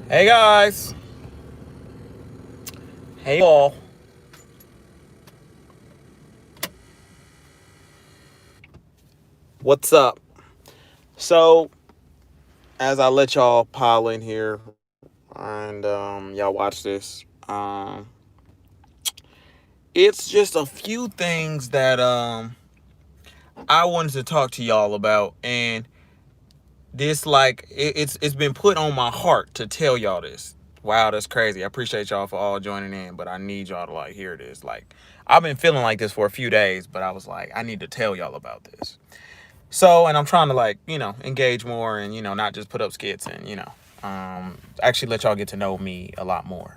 Hey guys. Hey all. What's up? So, as I let y'all pile in here and y'all watch this, it's just a few things that I wanted to talk to y'all about, and this it's been put on my heart to tell y'all this. Wow, that's crazy. I appreciate y'all for all joining in, but I need y'all to hear this. I've been feeling like this for a few days, but I was like, I need to tell y'all about this. So, and I'm trying to engage more and, not just put up skits and, actually let y'all get to know me a lot more,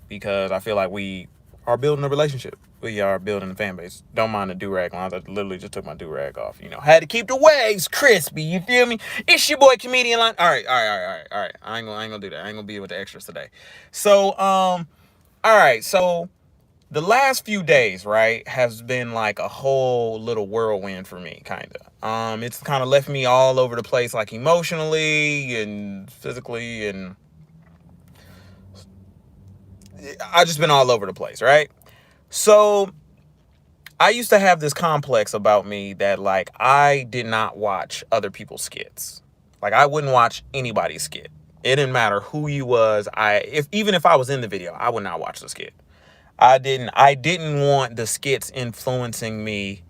because I feel like we are building a relationship. We are building a fan base. Don't mind the do-rag lines. I literally just took my do-rag off, had to keep the waves crispy. You feel me? It's your boy Comedian Line. All right. I ain't gonna do that. I ain't gonna be with the extras today. So, all right. So, the last few days, right, has been like a whole little whirlwind for me, kind of. It's kind of left me all over the place, like emotionally and physically, and I just been all over the place, right? So I used to have this complex about me that I did not watch other people's skits. Like I wouldn't watch anybody's skit. It didn't matter who you was. Even if I was in the video, I would not watch the skit. I didn't want the skits influencing me.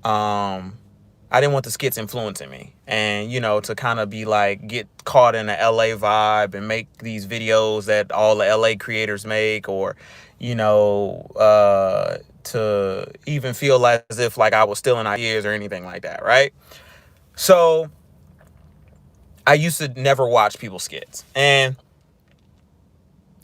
I didn't want the skits influencing me, and to kind of be like get caught in the LA vibe and make these videos that all the LA creators make, or to even feel as if like I was stealing ideas or anything like that, right? So I used to never watch people's skits, and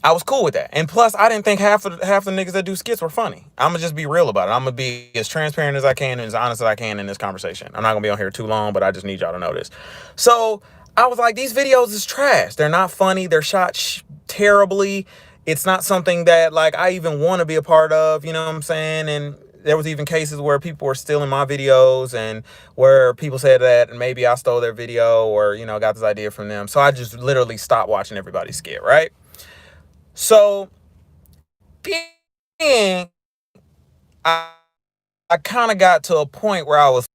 I was cool with that. And plus, I didn't think half the niggas that do skits were funny. I'm gonna just be real about it. I'm gonna be as transparent as I can and as honest as I can in this conversation. I'm not gonna be on here too long, but I just need y'all to know this. So I was like, these videos is trash. They're not funny. They're shot terribly. It's not something that I even want to be a part of. You know what I'm saying? And there was even cases where people were stealing my videos, and where people said that maybe I stole their video, or got this idea from them. So I just literally stopped watching everybody's skit, right? So then I, I kind of got to a point where I was,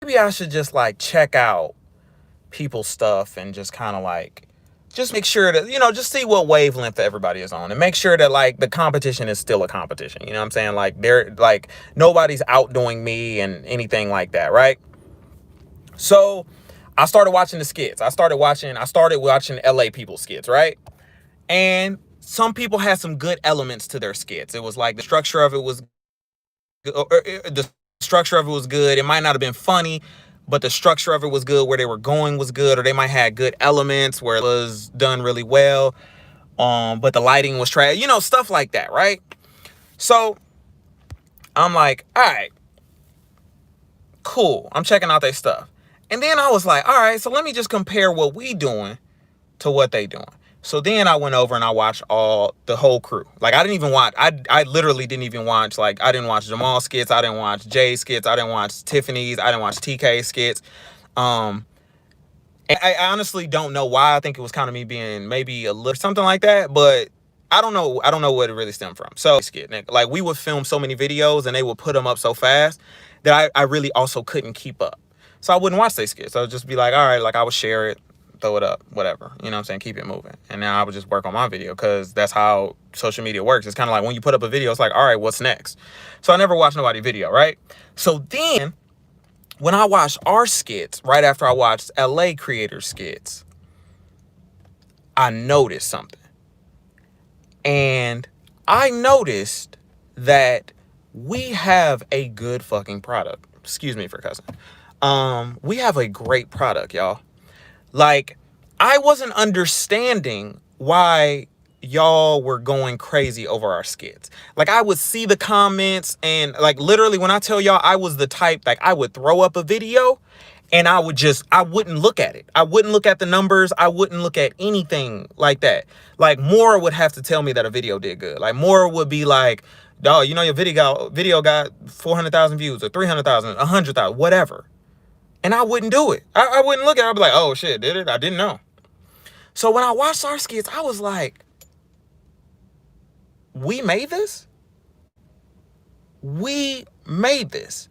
maybe I should just check out people's stuff and just kind of just make sure that, just see what wavelength everybody is on, and make sure that the competition is still a competition. You know what I'm saying? They're nobody's outdoing me and anything like that, right? So I started watching the skits. I started watching LA people skits, right? And some people had some good elements to their skits. It was like the structure of it was good. It might not have been funny, but the structure of it was good. Where they were going was good, or they might have good elements where it was done really well. But the lighting was trash. Stuff like that, right? So I'm like, all right, cool. I'm checking out their stuff. And then I was like, all right, so let me just compare what we doing to what they doing. So then I went over and I watched the whole crew. I didn't even watch, I literally didn't even watch, I didn't watch Jamal skits. I didn't watch Jay skits. I didn't watch Tiffany's. I didn't watch TK skits. And I honestly don't know why. I think it was kind of me being maybe a little something like that, but I don't know. I don't know what it really stemmed from. So skit, we would film so many videos and they would put them up so fast that I really also couldn't keep up. So I wouldn't watch their skits. I would just be like, all right, I would share it, throw it up, whatever, you know what I'm saying, keep it moving. And now I would just work on my video, because that's how social media works. It's kind of like when you put up a video, it's like, all right, what's next? So I never watched nobody's video, right? So then when I watched our skits, right after I watched LA creators skits, I noticed something. And I noticed that we have a good fucking product. Excuse me for cussing. We have a great product, y'all. I wasn't understanding why y'all were going crazy over our skits. I would see the comments, and literally when I tell y'all, I was the type, I would throw up a video and I wouldn't look at it. I wouldn't look at the numbers. I wouldn't look at anything like that. More would have to tell me that a video did good. More would be like, dog, your video got 400,000 views, or 300,000, 100,000, whatever. And I wouldn't do it. I wouldn't look at it. I'd be like, oh shit, did it? I didn't know. So when I watched our skits, I was like, we made this? We made this.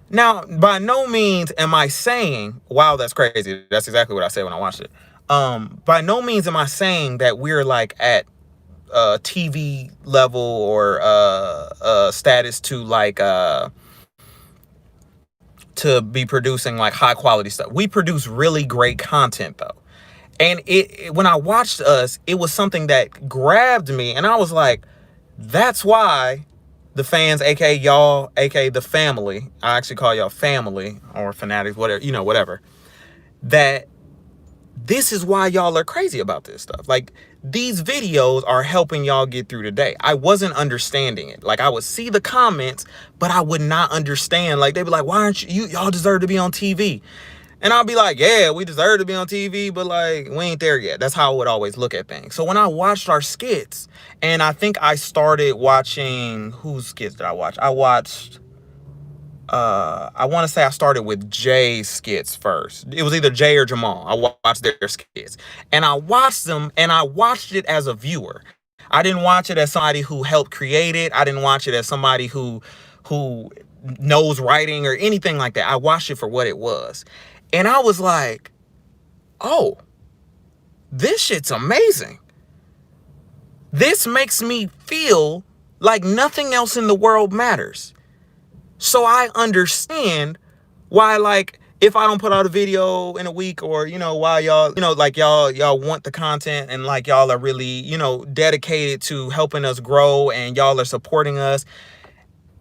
Now, by no means am I saying, wow, that's crazy. That's exactly what I said when I watched it. By no means am I saying that we're like at TV level or status to like to be producing like high quality stuff. We produce really great content though. And when I watched us, it was something that grabbed me, and I was like, that's why the fans, aka y'all, aka the family, I actually call y'all family or fanatics, whatever, you know, whatever, that this is why y'all are crazy about this stuff. Like, these videos are helping y'all get through the day. I wasn't understanding it. Like, I would see the comments, but I would not understand. Like, they'd be like, why aren't y'all deserve to be on TV? And I'll be like, yeah, we deserve to be on TV, but like, we ain't there yet. That's how I would always look at things. So when I watched our skits, and I think I started watching, whose skits did I watch? I watched, I want to say I started with Jay's skits first. It was either Jay or Jamal. I watched their skits. And I watched them, and I watched it as a viewer. I didn't watch it as somebody who helped create it. I didn't watch it as somebody who knows writing or anything like that. I watched it for what it was. And I was like, oh, this shit's amazing. This makes me feel like nothing else in the world matters. So I understand why, like, if I don't put out a video in a week, or, you know, why y'all, you know, like y'all want the content, and like y'all are really, you know, dedicated to helping us grow, and y'all are supporting us.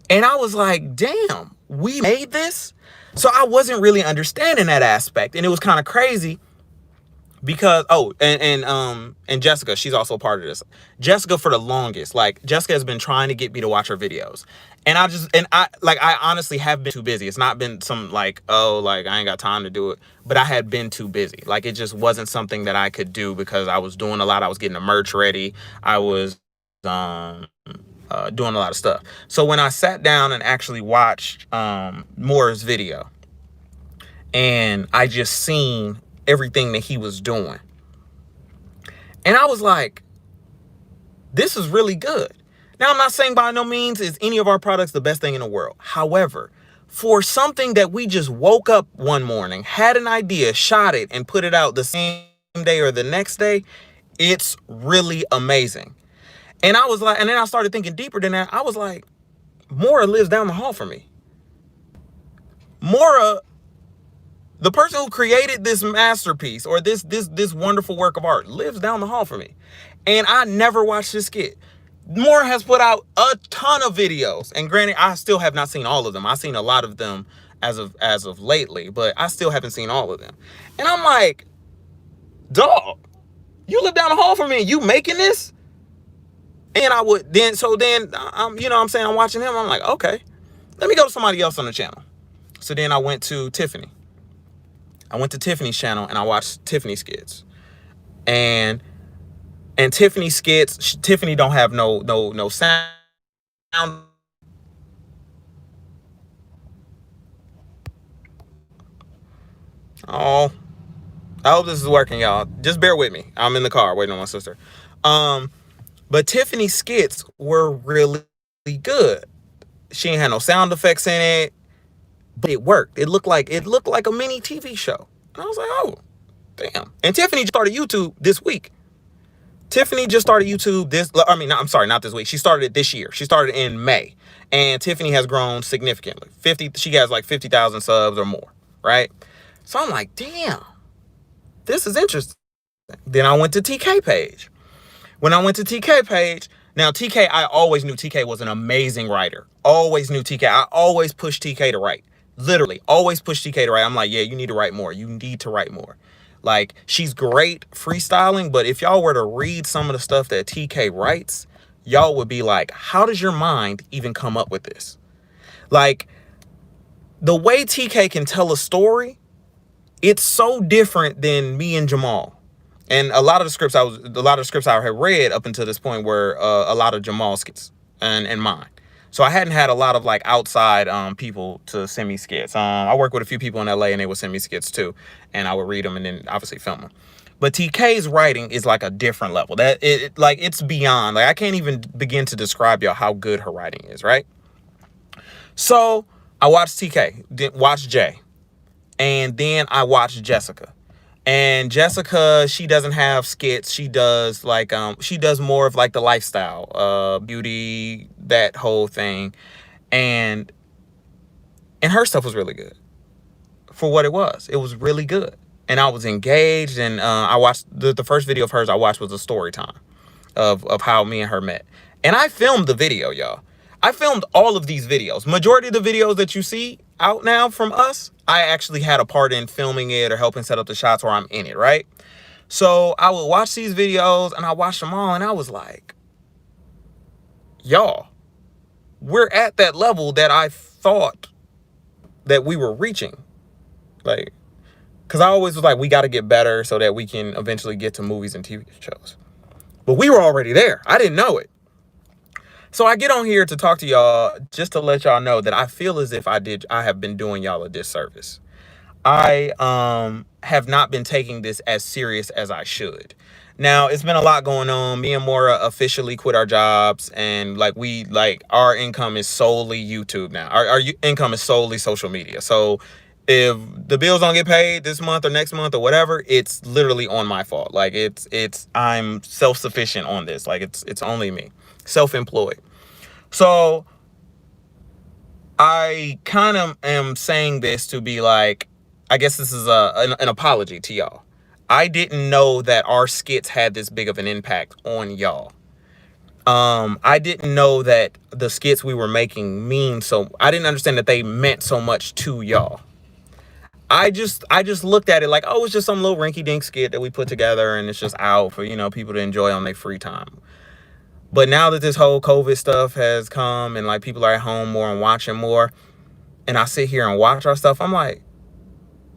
And I was like, damn, we made this? So I wasn't really understanding that aspect. And it was kind of crazy because, oh, and Jessica, she's also part of this. Jessica, for the longest, like, Jessica has been trying to get me to watch her videos. And I honestly have been too busy. It's not been some like, oh, like, I ain't got time to do it, but I had been too busy. Like, it just wasn't something that I could do because I was doing a lot. I was getting the merch ready. I was, doing a lot of stuff. So when I sat down and actually watched Moore's video, and I just seen everything that he was doing, and I was like, this is really good. Now, I'm not saying by no means is any of our products the best thing in the world. However, for something that we just woke up one morning, had an idea, shot it, and put it out the same day or the next day, it's really amazing. And I was like, and then I started thinking deeper than that. I was like, Mora lives down the hall from me. Mora, the person who created this masterpiece or this wonderful work of art, lives down the hall from me. And I never watched this skit. Mora has put out a ton of videos. And granted, I still have not seen all of them. I've seen a lot of them as of lately, but I still haven't seen all of them. And I'm like, dog, you live down the hall from me and you making this? And I would then, I'm, you know what I'm saying, I'm watching him. I'm like, okay, let me go to somebody else on the channel. So then I went to Tiffany. I went to Tiffany's channel and I watched Tiffany skits. And Tiffany skits, Tiffany don't have no sound. Oh, I hope this is working, y'all. Just bear with me. I'm in the car waiting on my sister. But Tiffany's skits were really good. She ain't had no sound effects in it, but it worked. It looked like a mini TV show. And I was like, oh, damn. And Tiffany just started YouTube this week. Tiffany just started YouTube I'm sorry, not this week. She started it this year. She started in May. And Tiffany has grown significantly. She has like 50,000 subs or more, right? So I'm like, damn, this is interesting. Then I went to TK page. When I went to TK page, now TK, I always knew TK was an amazing writer. Always knew TK. I always pushed TK to write. Literally, always pushed TK to write. I'm like, yeah, you need to write more. You need to write more. Like, she's great freestyling, but if y'all were to read some of the stuff that TK writes, y'all would be like, how does your mind even come up with this? Like, the way TK can tell a story, it's so different than me and Jamal. And a lot of the scripts I had read up until this point were a lot of Jamal's skits and mine. So I hadn't had a lot of like outside people to send me skits. I work with a few people in LA and they would send me skits too, and I would read them and then obviously film them. But TK's writing is like a different level. That like it's beyond. Like I can't even begin to describe y'all how good her writing is, right? So I watched TK, watched Jay, and then I watched Jessica. And Jessica, she doesn't have skits. She does like she does more of like the lifestyle, beauty, that whole thing. And her stuff was really good for what it was. It was really good. And I was engaged, and I watched the first video of hers I watched was a story time of how me and her met. And I filmed the video, y'all. I filmed all of these videos. Majority of the videos that you see out now from us, I actually had a part in filming it or helping set up the shots where I'm in it, right? So I would watch these videos, and I watched them all, and I was like, y'all, we're at that level that I thought that we were reaching. Like, because I always was like, we got to get better so that we can eventually get to movies and TV shows. But we were already there. I didn't know it. So I get on here to talk to y'all just to let y'all know that I feel as if I have been doing y'all a disservice. I have not been taking this as serious as I should. Now, it's been a lot going on. Me and Maura officially quit our jobs, and like our income is solely YouTube now. Our income is solely social media. So if the bills don't get paid this month or next month or whatever, it's literally on my fault. Like I'm self-sufficient on this. Like it's only me, self-employed. So I kind of am saying this to be like, I guess this is an apology to y'all. I didn't know that our skits had this big of an impact on y'all. I didn't know that the skits we were making I didn't understand that they meant so much to y'all. I just looked at it like, oh, it's just some little rinky-dink skit that we put together, and it's just out for, people to enjoy on their free time. But now that this whole COVID stuff has come and like people are at home more and watching more, and I sit here and watch our stuff, I'm like,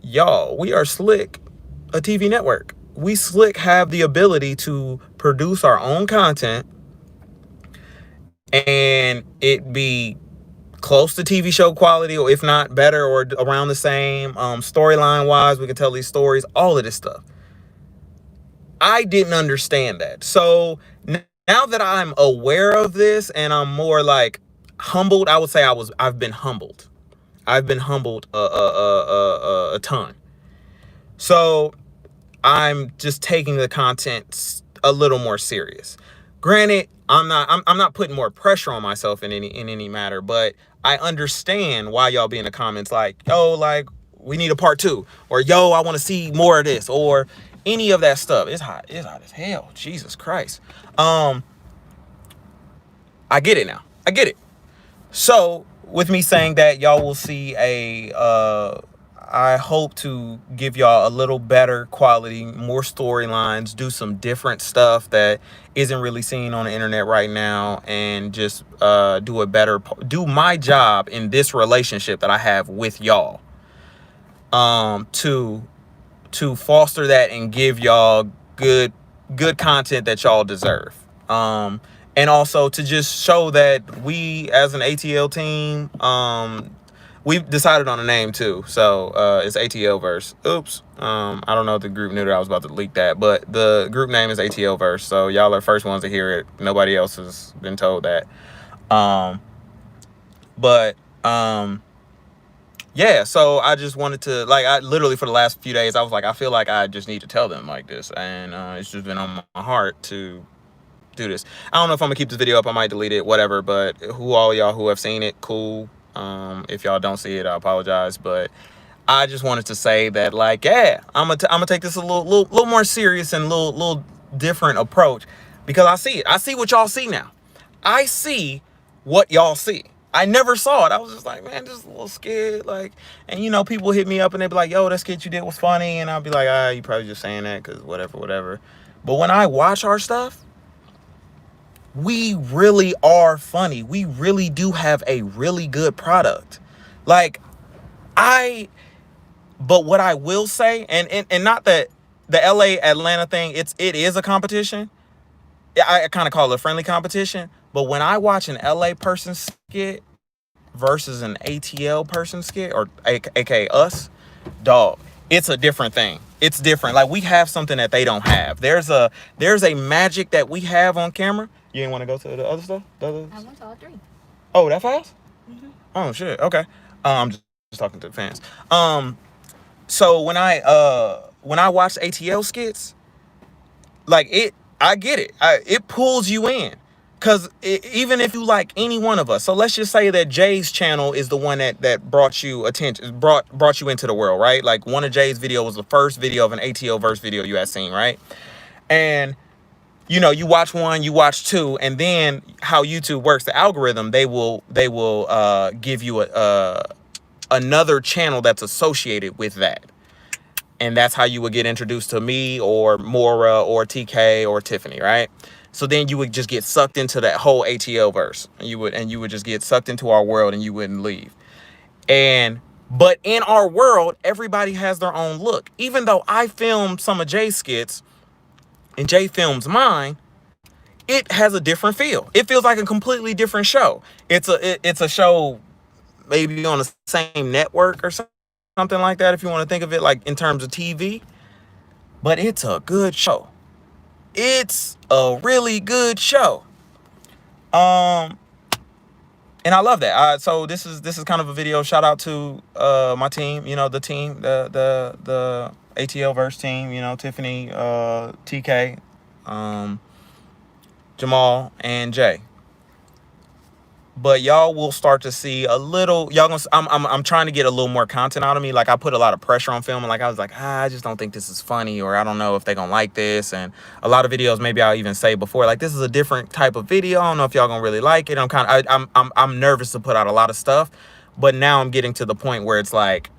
y'all, we are slick, a TV network. We slick have the ability to produce our own content and it be close to TV show quality, or if not better or around the same. Storyline wise, we can tell these stories, all of this stuff. I didn't understand that. So now that I'm aware of this and I'm more like humbled, I would say I've been humbled. I've been humbled a ton. So I'm just taking the content a little more serious. Granted, I'm not putting more pressure on myself in any matter, but I understand why y'all be in the comments like, yo, like we need a part 2, or yo, I want to see more of this, or any of that stuff. It's hot as hell. Jesus Christ. I get it now. I get it. So with me saying that, y'all will see I hope to give y'all a little better quality, more storylines, do some different stuff that isn't really seen on the internet right now, and just do my job in this relationship that I have with y'all, to foster that and give y'all good content that y'all deserve. And also to just show that we as an ATL team, we've decided on a name too. So it's ATL Verse. Oops. I don't know if the group knew that I was about to leak that, but the group name is ATL Verse. So y'all are the first ones to hear it. Nobody else has been told that. Yeah, so I just wanted to, like, I literally for the last few days, I was like, I feel like I just need to tell them like this. And it's just been on my heart to do this. I don't know if I'm gonna keep this video up. I might delete it, whatever. But all y'all who have seen it, cool. If y'all don't see it, I apologize. But I just wanted to say that, like, yeah, I'm gonna take this a little more serious and a little different approach, because I see it. I see what y'all see now. I see what y'all see. I never saw it. I was just like, man, just a little scared. Like, and people hit me up and they be like, yo, that skit you did was funny. And I'll be like, you probably just saying that because whatever. But when I watch our stuff, we really are funny. We really do have a really good product. Like, but what I will say, and not that the LA Atlanta thing, it is a competition. I kind of call it a friendly competition. But when I watch an LA person skit versus an ATL person skit, or aka us, dog, it's a different thing. It's different. Like, we have something that they don't have. There's a magic that we have on camera. You didn't want to go to the other stuff? I went to all three. Oh, that fast? Mm-hmm. Oh shit. Okay. I'm just talking to the fans. So when I watch ATL skits, like, I get it. It pulls you in. Cause even if you like any one of us, so let's just say that Jay's channel is the one that brought you attention, brought you into the world, right? Like, one of Jay's video was the first video of an ATL verse video you had seen, right? And you watch one, you watch two, and then how YouTube works, the algorithm, they will give you another channel that's associated with that. And that's how you would get introduced to me or Mora or TK or Tiffany, right? So then you would just get sucked into that whole ATL verse. And you would just get sucked into our world and you wouldn't leave. But in our world, everybody has their own look. Even though I filmed some of Jay's skits and Jay films mine, it has a different feel. It feels like a completely different show. It's a show maybe on the same network or something like that, if you want to think of it like in terms of TV. But it's a good show. It's a really good show. And I love that. So this is kind of a video. Shout out to my team. The team, the ATL verse team. Tiffany, TK, Jamal, and Jay. But y'all will start to see a little. Y'all gonna. I'm trying to get a little more content out of me. Like, I put a lot of pressure on filming. Like, I was like, I just don't think this is funny, or I don't know if they gonna like this. And a lot of videos, maybe I'll even say before, like, this is a different type of video. I don't know if y'all gonna really like it. I'm nervous to put out a lot of stuff, but now I'm getting to the point where it's like,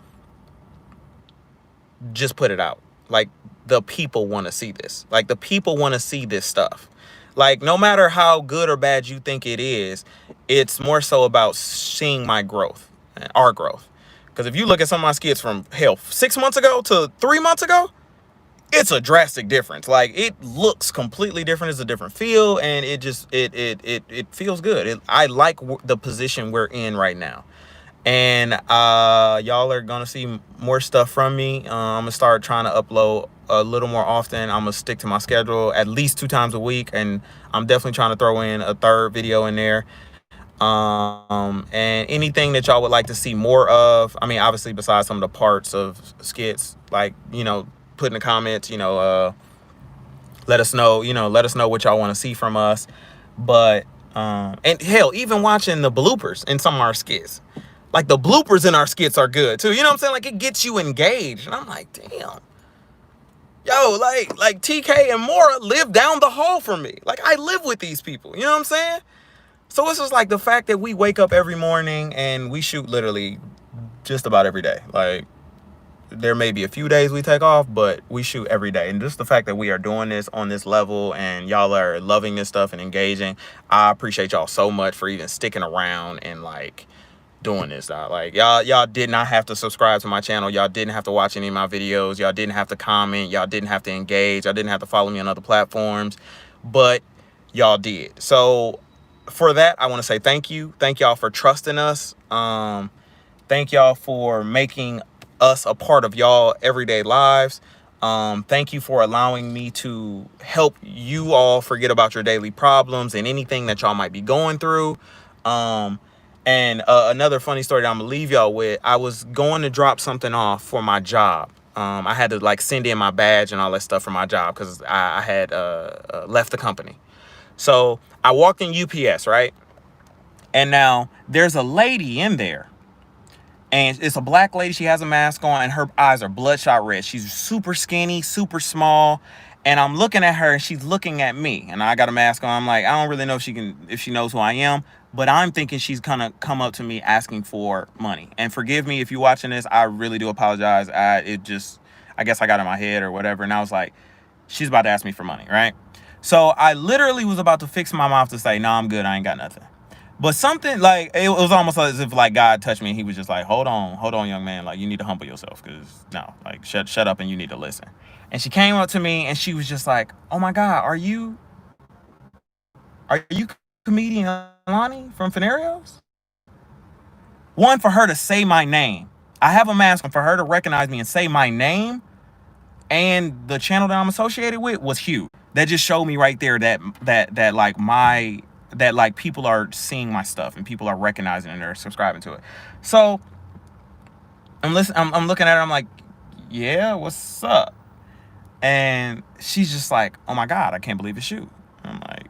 just put it out. Like, the people want to see this. Like, the people want to see this stuff. Like, no matter how good or bad you think it is, it's more so about seeing my growth, our growth. Because if you look at some of my skits from, hell, 6 months ago to 3 months ago, it's a drastic difference. Like, it looks completely different. It's a different feel, and it feels good. I like the position we're in right now. And y'all are gonna see more stuff from me. I'm gonna start trying to upload a little more often. I'm gonna stick to my schedule at least 2 times a week, and I'm definitely trying to throw in a third video in there. And anything that y'all would like to see more of, I mean, obviously besides some of the parts of skits, like, put in the comments, let us know what y'all want to see from us. But and hell, even watching the bloopers in some of our skits, like, the bloopers in our skits are good too. You know what I'm saying? Like, it gets you engaged. And I'm like, damn. Yo, like TK and Mora live down the hall from me. Like, I live with these people. You know what I'm saying? So it's just like the fact that we wake up every morning and we shoot literally just about every day. Like, there may be a few days we take off, but we shoot every day. And just the fact that we are doing this on this level and y'all are loving this stuff and engaging, I appreciate y'all so much for even sticking around and, like, doing this. Like, y'all did not have to subscribe to my channel. Y'all didn't have to watch any of my videos. Y'all didn't have to comment. Y'all didn't have to engage. Y'all didn't have to follow me on other platforms, but y'all did. So for that, I want to say thank you. Thank y'all for trusting us. Thank y'all for making us a part of y'all everyday lives. Thank you for allowing me to help you all forget about your daily problems and anything that y'all might be going through. And another funny story that I'm gonna leave y'all with, I was going to drop something off for my job. I had to, like, send in my badge and all that stuff for my job because I had left the company. So I walked in UPS, right? And now there's a lady in there. And it's a black lady. She has a mask on and her eyes are bloodshot red. She's super skinny, super small. And I'm looking at her and she's looking at me. And I got a mask on. I'm like, I don't really know if she knows who I am. But I'm thinking she's gonna come up to me asking for money. And forgive me if you're watching this. I really do apologize. I guess I got in my head or whatever. And I was like, she's about to ask me for money, right? So I literally was about to fix my mouth to say, no, I'm good. I ain't got nothing. But something, like, it was almost as if, like, God touched me and he was just like, hold on, young man. Like, you need to humble yourself because, no, like, shut up and you need to listen. And she came up to me and she was just like, oh, my God, are you comedian Lonnie from Funarios? One, for her to say my name, I have a mask on. For her to recognize me and say my name and the channel that I'm associated with was huge. That just showed me right there that like people are seeing my stuff and people are recognizing and they're subscribing to it. So I'm looking at her. I'm like, yeah, what's up? And she's just like, oh my God, I can't believe it's you. I'm like,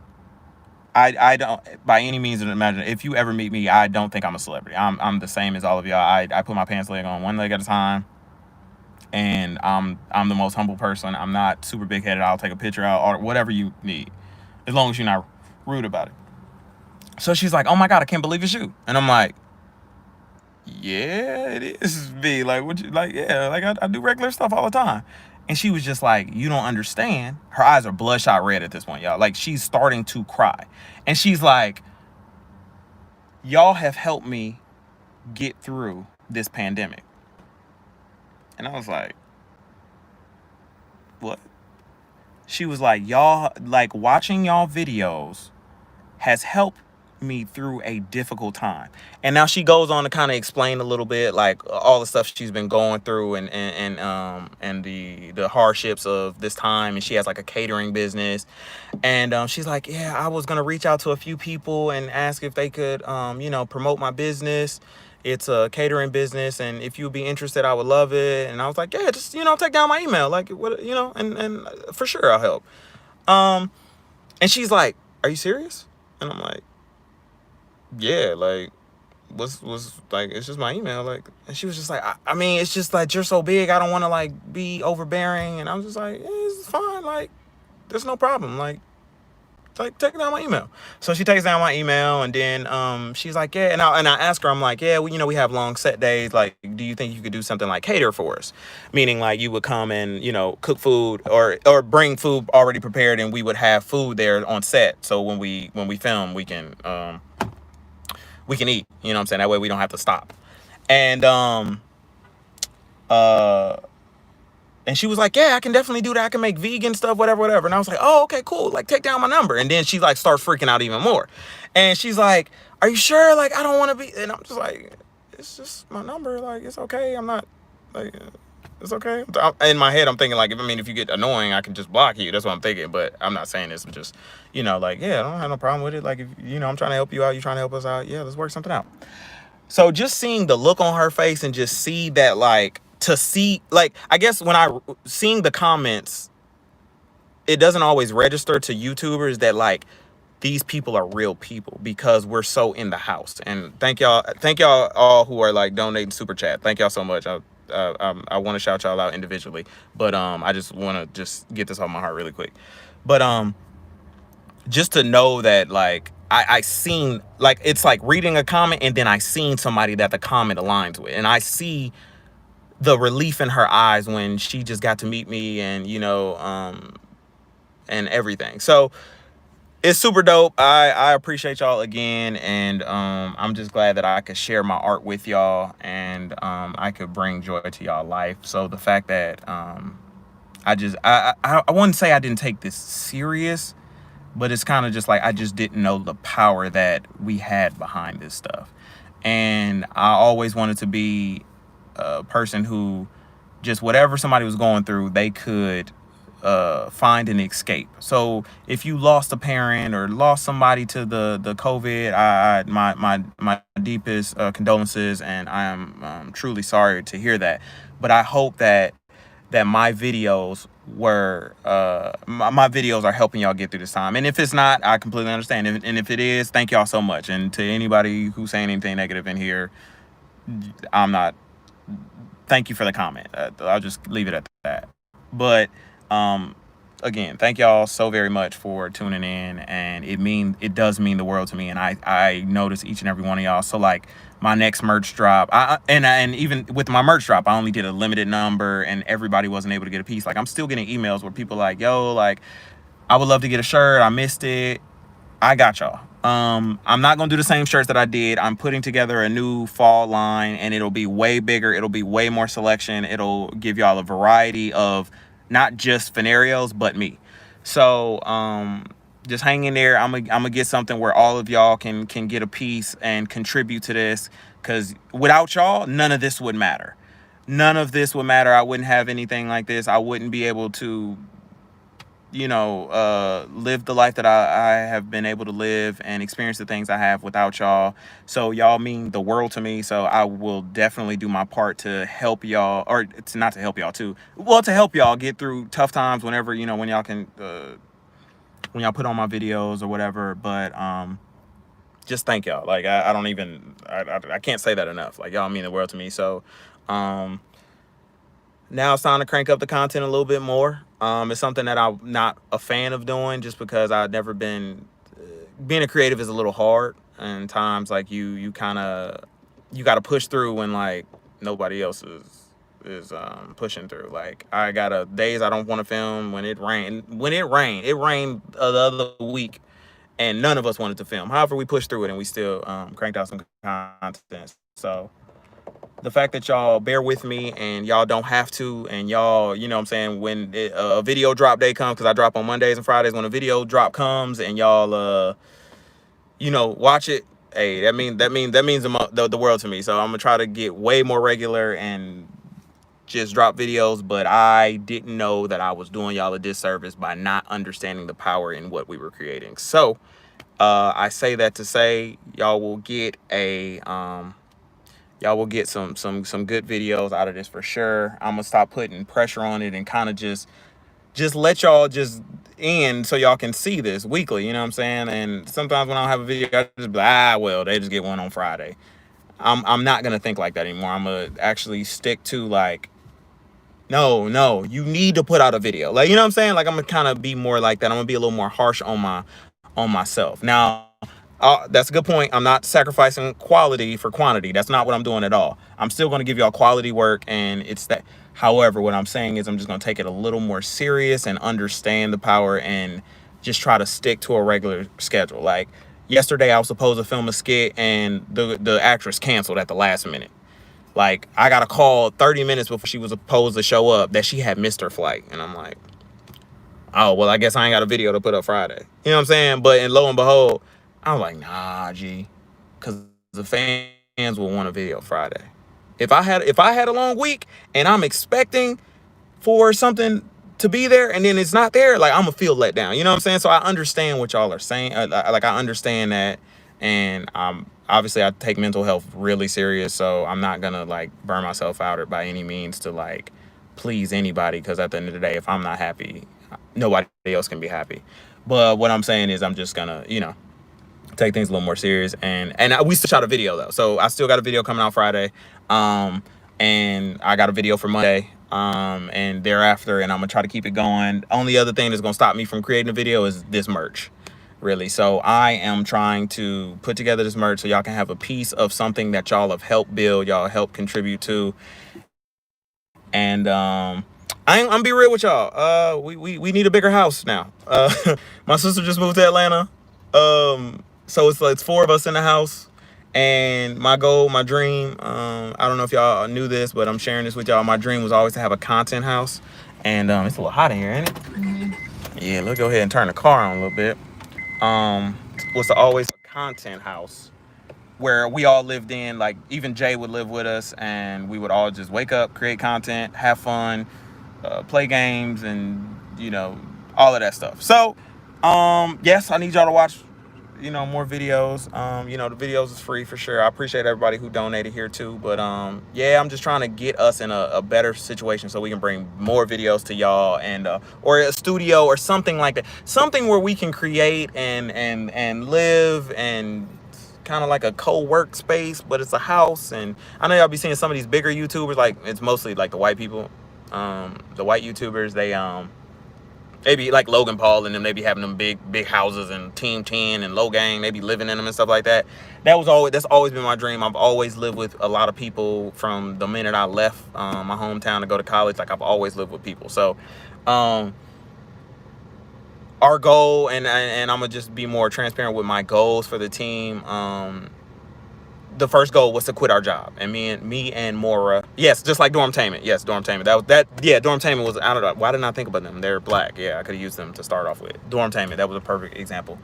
I don't by any means imagine. If you ever meet me, I don't think I'm a celebrity. I'm the same as all of y'all. I put my pants leg on one leg at a time, and I'm the most humble person. I'm not super big headed. I'll take a picture out or whatever you need, as long as you're not rude about it. So she's like, oh my God, I can't believe it's you. And I'm like, yeah, it is me. Like, what you like? Yeah, like I do regular stuff all the time. And she was just like, you don't understand. Her eyes are bloodshot red at this point, y'all. Like, she's starting to cry. And she's like, y'all have helped me get through this pandemic. And I was like, what? She was like, y'all, like, watching y'all videos has helped me through a difficult time. And now she goes on to kind of explain a little bit like all the stuff she's been going through and the hardships of this time. And she has like a catering business. And she's like, yeah, I was gonna reach out to a few people and ask if they could promote my business. It's a catering business, and if you'd be interested, I would love it. And I was like, yeah, just take down my email, like, what, and for sure I'll help. And she's like, are you serious? And I'm like, yeah, like, what's like, it's just my email, like. And she was just like, I mean, it's just like, you're so big, I don't want to like be overbearing. And I was just like, it's fine, like, there's no problem, like take down my email. So she takes down my email, and then she's like, yeah. And I ask her, I'm like, yeah, we have long set days, like, do you think you could do something like cater for us? Meaning like you would come and cook food or bring food already prepared, and we would have food there on set, so when we film, we can eat, what I'm saying? That way we don't have to stop. And and she was like, yeah, I can definitely do that. I can make vegan stuff, whatever. And I was like, oh, okay, cool. Like, take down my number. And then she like starts freaking out even more. And she's like, are you sure? Like, I don't want to be. And I'm just like, it's just my number. Like, it's okay. I'm not like, it's okay. In my head, I'm thinking like, if you get annoying, I can just block you. That's what I'm thinking. But I'm not saying this. I'm just, like, yeah, I don't have no problem with it. Like, if, I'm trying to help you out, you're trying to help us out. Yeah, let's work something out. So just seeing the look on her face and just see that, like, to see, like, I guess when seeing the comments, it doesn't always register to YouTubers that like these people are real people, because we're so in the house. And thank y'all all who are like donating super chat. Thank y'all so much. I want to shout y'all out individually, but I just want to just get this off my heart really quick. But just to know that, like, I seen, like, it's like reading a comment and then I seen somebody that the comment aligns with, and I see the relief in her eyes when she just got to meet me, and and everything. So it's super dope. I appreciate y'all again, and I'm just glad that I could share my art with y'all, and I could bring joy to y'all life. So the fact that I wouldn't say I didn't take this serious, but it's kind of just like I just didn't know the power that we had behind this stuff. And I always wanted to be a person who just whatever somebody was going through, they could find an escape. So if you lost a parent or lost somebody to the COVID, my deepest condolences, and I am truly sorry to hear that. But I hope that my videos were my videos are helping y'all get through this time. And if it's not, I completely understand. And if it is, thank y'all so much. And to anybody who's saying anything negative in here, I'm not. Thank you for the comment. I'll just leave it at that. But again, thank y'all so very much for tuning in, and it does mean the world to me. And I notice each and every one of y'all. So like my next merch drop, and even with my merch drop, I only did a limited number, and everybody wasn't able to get a piece. Like, I'm still getting emails where people like, yo, like, I would love to get a shirt. I missed it. I got y'all. I'm not gonna do the same shirts that I did. I'm putting together a new fall line, and it'll be way bigger. It'll be way more selection. It'll give y'all a variety of not just Funarios, but me. So just hang in there. I'm gonna get something where all of y'all can get a piece and contribute to this, because without y'all, none of this would matter. none of this would matter. I wouldn't have anything like this. I wouldn't be able to, live the life that I have been able to live and experience the things I have without y'all. So y'all mean the world to me. So I will definitely do my part to help y'all, or to not to help y'all too. Well, to help y'all get through tough times whenever, when y'all can, when y'all put on my videos or whatever. But just thank y'all. Like I don't even, I can't say that enough. Like y'all mean the world to me. So now it's time to crank up the content a little bit more. It's something that I'm not a fan of doing, just because I've never been, being a creative is a little hard, and times like you kind of, you got to push through when like nobody else is pushing through. Like I got days I don't want to film. When it rained the other week, and none of us wanted to film. However, we pushed through it and we still cranked out some content. So the fact that y'all bear with me and y'all don't have to, and y'all, you know what I'm saying, when a video drop day comes, because I drop on Mondays and Fridays, when a video drop comes and y'all watch it, hey, that means the world to me. So I'm gonna try to get way more regular and just drop videos. But I didn't know that I was doing y'all a disservice by not understanding the power in what we were creating. So I say that to say y'all will get some good videos out of this for sure. I'm gonna stop putting pressure on it and kind of just let y'all just in, so y'all can see this weekly, you know what I'm saying? And sometimes when I don't have a video, I just be like, well, they just get one on Friday. I'm not gonna think like that anymore. I'm gonna actually stick to like, no, you need to put out a video. Like, you know what I'm saying? Like I'm gonna kind of be more like that. I'm gonna be a little more harsh on myself. Now, that's a good point. I'm not sacrificing quality for quantity. That's not what I'm doing at all. I'm still going to give y'all quality work, and it's that. However, what I'm saying is I'm just going to take it a little more serious and understand the power, and just try to stick to a regular schedule. Like yesterday, I was supposed to film a skit, and the actress canceled at the last minute. Like I got a call 30 minutes before she was supposed to show up that she had missed her flight, and I'm like, oh, well, I guess I ain't got a video to put up Friday. You know what I'm saying? But and lo and behold, I was like, nah, G, because the fans will want a video Friday. If I had a long week and I'm expecting for something to be there and then it's not there, like I'm gonna feel let down. You know what I'm saying? So I understand what y'all are saying. Like I understand that, and obviously I take mental health really serious. So I'm not gonna like burn myself out or by any means to like please anybody, because at the end of the day, if I'm not happy, nobody else can be happy. But what I'm saying is I'm just gonna, take things a little more serious, and we still shot a video though. So I still got a video coming out Friday, and I got a video for Monday, and thereafter, and I'm gonna try to keep it going. Only other thing that's gonna stop me from creating a video is this merch, really. So I am trying to put together this merch so y'all can have a piece of something that y'all have helped build, y'all help contribute to. And I'm be real with y'all. We need a bigger house now. My sister just moved to Atlanta. So it's four of us in the house. And my goal, my dream, I don't know if y'all knew this, but I'm sharing this with y'all. My dream was always to have a content house. And it's a little hot in here, ain't it? Mm-hmm. Yeah, let's go ahead and turn the car on a little bit. Was to always a content house where we all lived in, like even Jay would live with us, and we would all just wake up, create content, have fun, play games, and all of that stuff. So yes, I need y'all to watch more videos. The videos is free for sure. I appreciate everybody who donated here too, but yeah, I'm just trying to get us in a better situation so we can bring more videos to y'all, and or a studio or something like that, something where we can create and live, and kind of like a co-work space, but it's a house. And I know y'all be seeing some of these bigger YouTubers, like it's mostly like the white people, the white YouTubers, they be like Logan Paul and them, they be having them big houses and Team 10 and Low Gang, they be living in them and stuff like that. That's always been my dream. I've always lived with a lot of people from the minute I left my hometown to go to college. Like I've always lived with people. So our goal, and I'm gonna just be more transparent with my goals for the team. The first goal was to quit our job, and me and Mora, yes, just like Dormtainment. Yes, Dormtainment. Dormtainment was, I don't know, why didn't I think about them? They're black. Yeah, I could have used them to start off with. Dormtainment, that was a perfect example.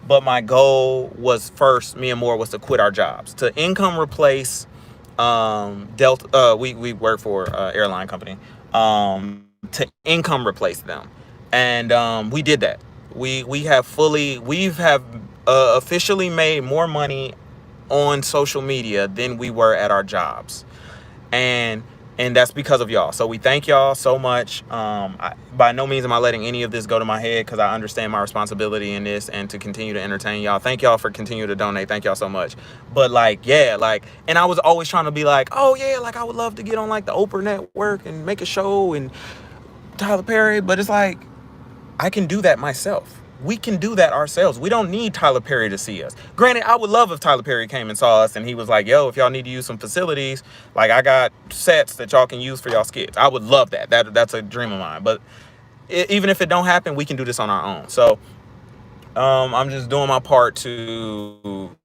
But my goal was first, me and Mora, was to quit our jobs, to income replace Delta, we work for airline company, to income replace them, and we did that. We've have officially made more money on social media than we were at our jobs, and that's because of y'all. So we thank y'all so much. By no means am I letting any of this go to my head, because I understand my responsibility in this and to continue to entertain y'all. Thank y'all for continuing to donate. Thank y'all so much. But like, yeah, like, and I was always trying to be like, oh yeah, like I would love to get on like the Oprah network and make a show and Tyler Perry, but it's like, I can do that myself. We can do that ourselves. We don't need Tyler Perry to see us. Granted, I would love if Tyler Perry came and saw us and he was like, yo, if y'all need to use some facilities, like I got sets that y'all can use for y'all skits. I would love that. That's a dream of mine. But even if it don't happen, we can do this on our own. So I'm just doing my part to,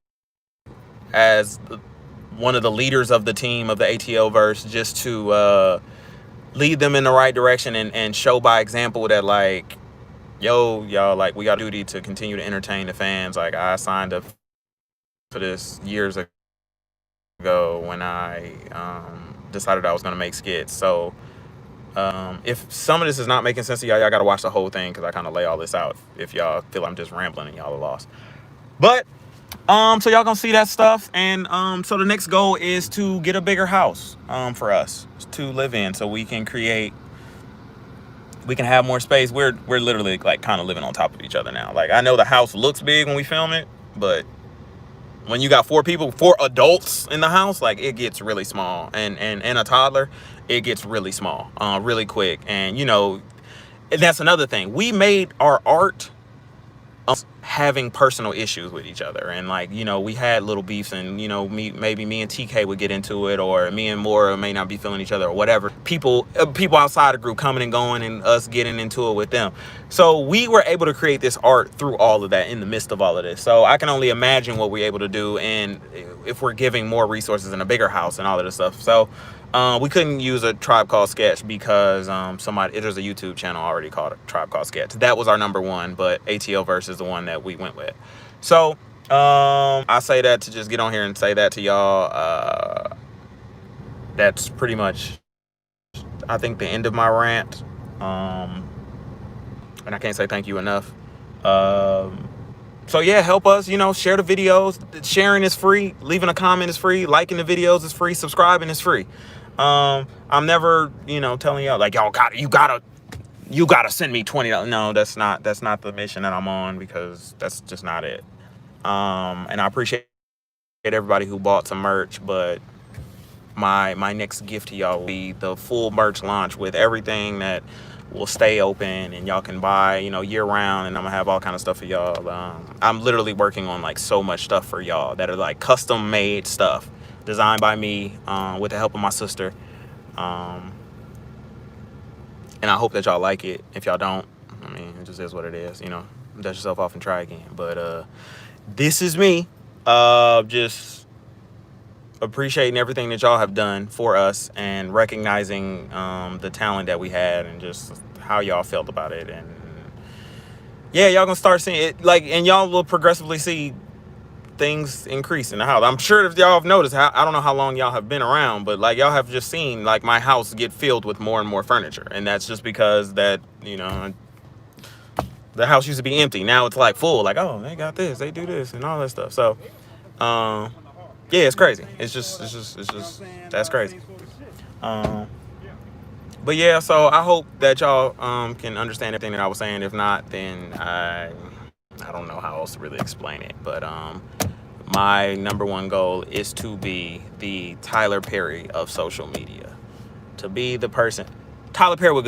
as one of the leaders of the team of the ATL verse, just to lead them in the right direction and show by example that, like, yo, y'all, like, we got a duty to continue to entertain the fans. Like, I signed up for this years ago when I decided I was going to make skits. So if some of this is not making sense to y'all, y'all got to watch the whole thing, because I kind of lay all this out if y'all feel I'm just rambling and y'all are lost. But so y'all gonna see that stuff, and so the next goal is to get a bigger house for us to live in, so we can have more space. We're literally like kind of living on top of each other now. Like, I know the house looks big when we film it, but when you got 4 adults in the house, like, it gets really small, and a toddler, it gets really small really quick. And and that's another thing. We made our art having personal issues with each other, and like, we had little beefs, and maybe me and TK would get into it, or me and Mora may not be feeling each other, or whatever. People outside the group coming and going, and us getting into it with them. So we were able to create this art through all of that, in the midst of all of this. So I can only imagine what we're able to do, and if we're giving more resources in a bigger house and all of this stuff. So we couldn't use a Tribe Called Sketch because there's a YouTube channel already called a Tribe Called Sketch. That was our number one, but ATL Verse is the one that we went with. So I say that to just get on here and say that to y'all. That's pretty much, I think, the end of my rant. And I can't say thank you enough. So yeah, help us, share the videos. Sharing is free. Leaving a comment is free. Liking the videos is free. Subscribing is free. I'm never, telling y'all like, y'all you gotta send me $20. No, that's not the mission that I'm on, because that's just not it. And I appreciate everybody who bought some merch, but my next gift to y'all will be the full merch launch with everything that will stay open and y'all can buy, year round, and I'm gonna have all kind of stuff for y'all. I'm literally working on like so much stuff for y'all that are like custom made stuff designed by me with the help of my sister. And I hope that y'all like it. If y'all don't, I mean, it just is what it is, dust yourself off and try again. But this is me just appreciating everything that y'all have done for us, and recognizing the talent that we had, and just how y'all felt about it. And yeah, y'all gonna start seeing it, like, and y'all will progressively see things increase in the house. I'm sure if y'all have noticed, I don't know how long y'all have been around, but like, y'all have just seen like my house get filled with more and more furniture, and that's just because that the house used to be empty. Now it's like full, like, oh, they got this, they do this, and all that stuff. So yeah, it's crazy. It's just that's crazy. But yeah, so I hope that y'all can understand everything that I was saying. If not, then I don't know how else to really explain it. But my number one goal is to be the Tyler Perry of social media. To be the person, Tyler Perry with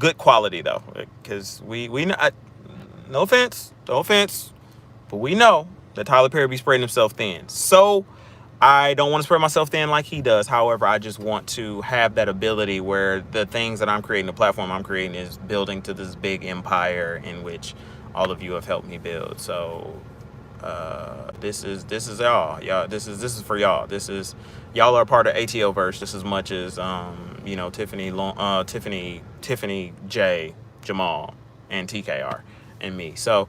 good quality though, because we no offense, but we know that Tyler Perry be spreading himself thin. So I don't want to spread myself thin like he does. However, I just want to have that ability where the things that I'm creating, the platform I'm creating, is building to this big empire in which all of you have helped me build. So this is y'all. This is for y'all. Y'all are part of ATL verse just as much as Tiffany J, Jamal, and TKR and me. So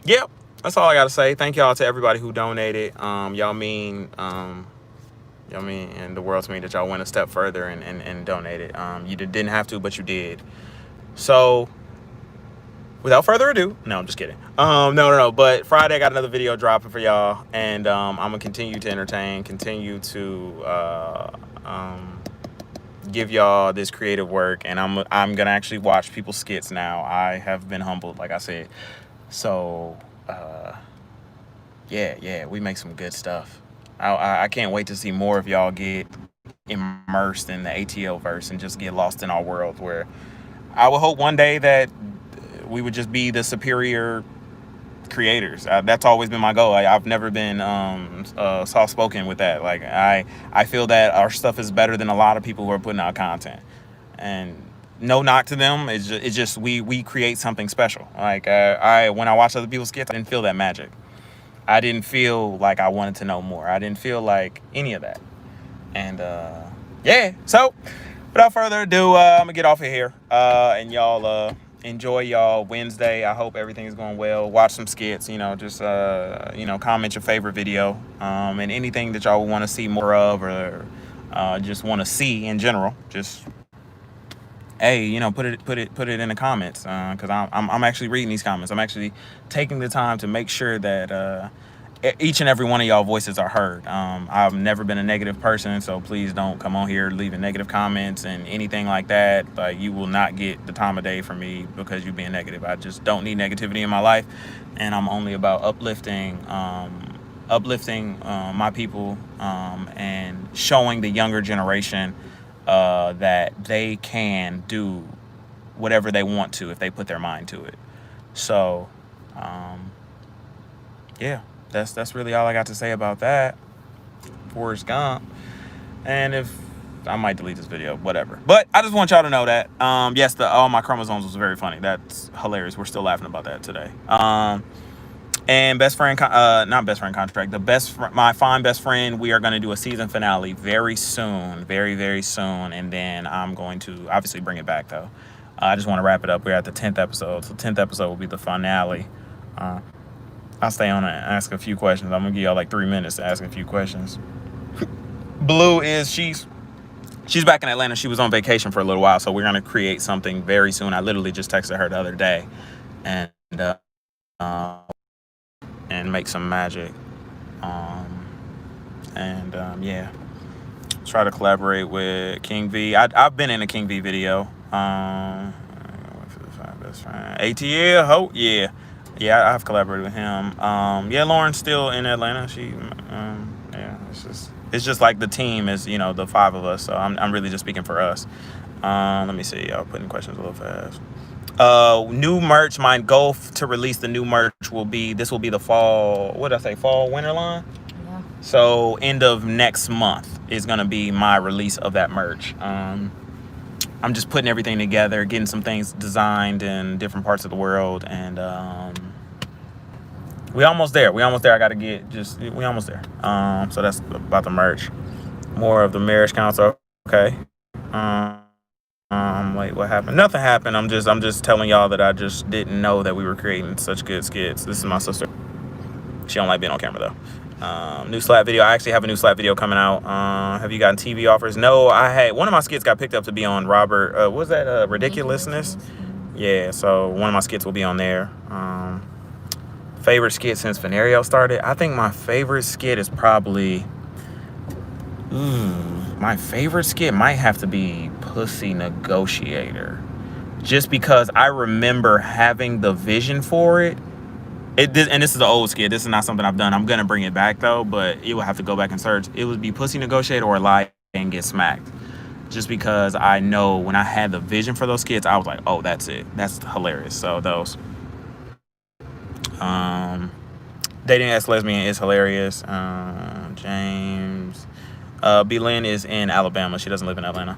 yeah. that's all I gotta say. Thank y'all to everybody who donated. Y'all mean and the world to me that y'all went a step further and donated. You didn't have to, but you did. So without further ado, no, I'm just kidding. No. But Friday I got another video dropping for y'all, and I'm gonna continue to entertain, continue to give y'all this creative work, and I'm gonna actually watch people's skits now. I have been humbled, like I said. So yeah, we make some good stuff. I can't wait to see more of y'all get immersed in the ATL verse and just get lost in our world, where I would hope one day that we would just be the superior creators. That's always been my goal. I've never been soft spoken with that. Like I feel that our stuff is better than a lot of people who are putting out content, and no knock to them. It's just we create something special. Like when I watch other people's skits, I didn't feel that magic. I didn't feel like I wanted to know more. I didn't feel like any of that. And yeah, so without further ado, I'm gonna get off of here. And y'all enjoy y'all Wednesday. I hope everything is going well. Watch some skits, just comment your favorite video. And anything that y'all want to see more of, or just want to see in general, just hey, put it in the comments, because I'm actually reading these comments. I'm actually taking the time to make sure that each and every one of y'all voices are heard. I've never been a negative person, so please don't come on here leaving negative comments and anything like that. Like, you will not get the time of day from me because you're being negative. I just don't need negativity in my life, and I'm only about uplifting my people, and showing the younger generation that they can do whatever they want to if they put their mind to it. So yeah, that's really all I got to say about that. Forrest Gump. And if I might delete this video, whatever. But I just want y'all to know that yes, all my chromosomes was very funny. That's hilarious. We're still laughing about that today. And best friend, not best friend contract, my fine best friend, we are going to do a season finale very soon, very, very soon. And then I'm going to obviously bring it back, though. I just want to wrap it up. We're at the 10th episode. So 10th episode will be the finale. I'll stay on and ask a few questions. I'm going to give y'all like 3 minutes to ask a few questions. Blue is, she's back in Atlanta. She was on vacation for a little while. So we're going to create something very soon. I literally just texted her the other day. And make some magic. Yeah, try to collaborate with King V. I've been in a King V video. Best friend ATL. Yeah, I've collaborated with him. Yeah, Lauren's still in Atlanta. She yeah, it's just like the team is, the 5 of us. So I'm really just speaking for us. Let me see. Y'all putting questions a little fast. New merch. My goal to release the new merch will be the fall. What did I say? Fall winter line. Yeah. So end of next month is gonna be my release of that merch. I'm just putting everything together, getting some things designed in different parts of the world, and we almost there. I gotta we almost there. So that's about the merch. More of the marriage council. Okay. Wait, what happened? Nothing happened. I'm just telling y'all that I just didn't know that we were creating such good skits. This is my sister. She don't like being on camera though. New slap video. I actually have a new slap video coming out. Have you gotten TV offers? No, I had one of my skits got picked up to be on Robert. What was that? Ridiculousness. Yeah. So one of my skits will be on there. Favorite skit since Funarios started. I think my favorite skit is probably. My favorite skit might have to be Pussy Negotiator. Just because I remember having the vision for it. And this is an old skit. This is not something I've done. I'm going to bring it back, though, but it will have to go back and search. It would be Pussy Negotiator or Lie and Get Smacked. Just because I know when I had the vision for those skits, I was like, oh, that's it. That's hilarious. So those. Dating as lesbian is hilarious. James. B. Lynn is in Alabama. She doesn't live in Atlanta,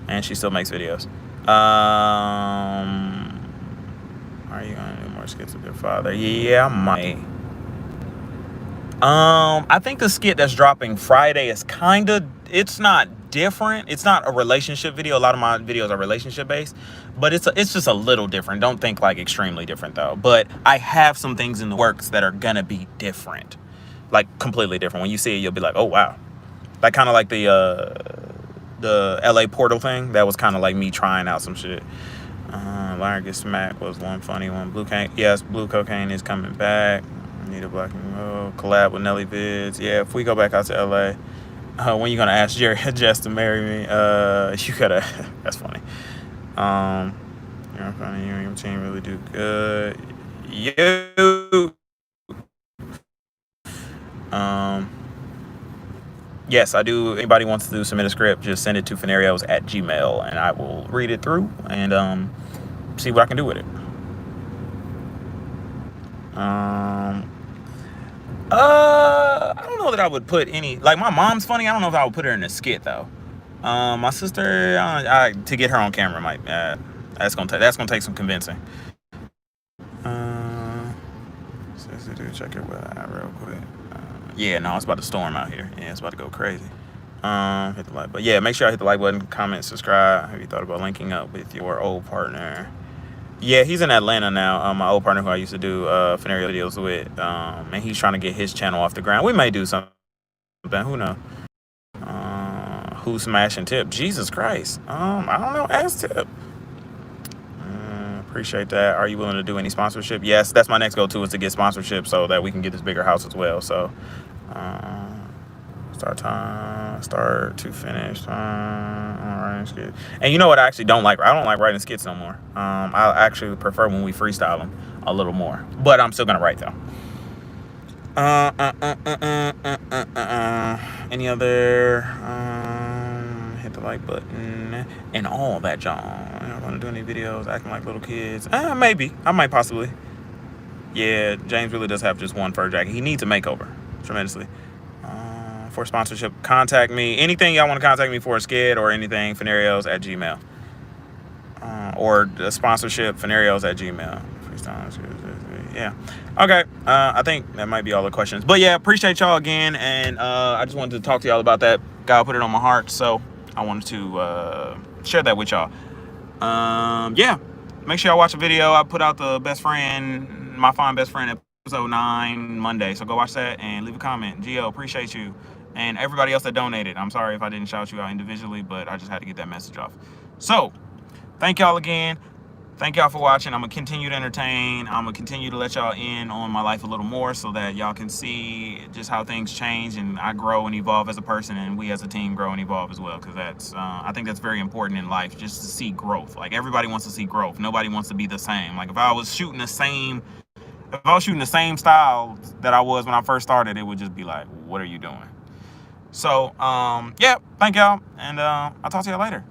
and she still makes videos. Are you gonna do more skits with your father? Yeah, I might. I think the skit that's dropping Friday is it's not different. It's not a relationship video. A lot of my videos are relationship based, but it's just a little different. Don't think like extremely different though. But I have some things in the works that are gonna be different, like completely different. When you see it, you'll be like, oh wow, like kind of like the LA Portal thing. That was kind of like me trying out some shit. Liar Gets Smacked was one funny one. Blue Cocaine is coming back. Need a Black and Gold collab with Nelly Vids. Yeah, if we go back out to LA, when you gonna ask Jerry Jess to marry me? You gotta. That's funny. You're funny. You and your team really do good. You. Yes, I do. Anybody wants to submit a script, just send it to Funarios@gmail.com, and I will read it through and see what I can do with it. I don't know that I would put any, like, my mom's funny. I don't know if I would put her in a skit though. My sister, to get her on camera might, that's gonna take some convincing. Check it real quick. Yeah, no, it's about to storm out here. Yeah, it's about to go crazy. Hit the like, but yeah, make sure I hit the like button, comment, subscribe. Have you thought about linking up with your old partner? Yeah, he's in Atlanta now. My old partner who I used to do Funario videos with, and he's trying to get his channel off the ground. We may do something. Who knows? Who's smashing Tip? Jesus Christ. I don't know. Ask Tip. Appreciate that. Are you willing to do any sponsorship? Yes, that's my next go-to, is to get sponsorship so that we can get this bigger house as well. So, start to finish writing skits. And you know what I actually don't like? I don't like writing skits no more. I actually prefer when we freestyle them a little more. But I'm still gonna write though. Any other? Hit the like button and all that, John. I want to do any videos acting like little kids. Maybe. I might possibly. Yeah, James really does have just one fur jacket. He needs a makeover tremendously. For sponsorship, contact me. Anything y'all want to contact me for a skit or anything, Funarios@gmail. Or the sponsorship, Funarios@gmail. Yeah. Okay. I think that might be all the questions. But yeah, appreciate y'all again. And I just wanted to talk to y'all about that. God put it on my heart. So I wanted to share that with y'all. Yeah. Make sure y'all watch the video. I put out the My Fine Best Friend episode 9 Monday. So go watch that and leave a comment. Gio, appreciate you. And everybody else that donated. I'm sorry if I didn't shout you out individually, but I just had to get that message off. So thank y'all again. Thank y'all for watching. I'm going to continue to entertain. I'm going to continue to let y'all in on my life a little more so that y'all can see just how things change and I grow and evolve as a person, and we as a team grow and evolve as well, because that's I think that's very important in life, just to see growth. Like, everybody wants to see growth. Nobody wants to be the same. Like, if I was shooting the same style that I was when I first started, it would just be like, what are you doing? So, yeah, thank y'all, and I'll talk to y'all later.